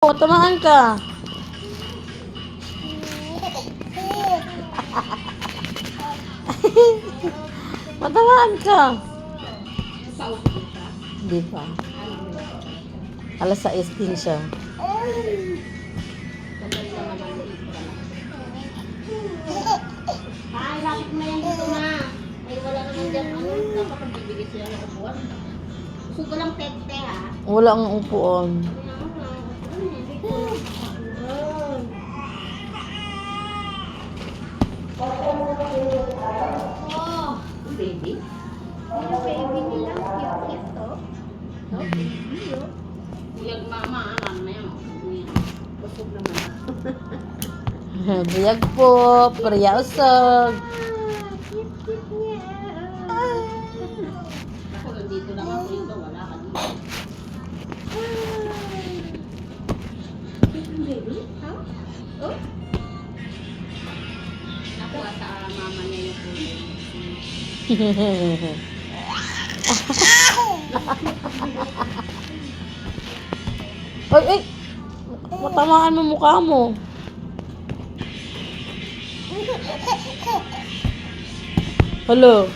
Tamaan ka. Matamaan ka. Di ba? Alas 6 din siya. Ay, lapit mo yan dito na. Ay, wala naman dyan. Ano, dapat magbibigay sila ng upuan. Gusto ko lang pete, ha? Wala ang upuan. Oh, baby. Yung baby nila, cute to. No, baby, oh. Buyag mama, alam na yan. Busog naman. Biyag po, priya usog. Cute niya. Ako, nandito lang ako dito. Wala ka dito. Cute baby? Ha? Oh? Nakuha sa mama niya yung kulay. Ay, ay! Matamaan mo mukha mo. Hello.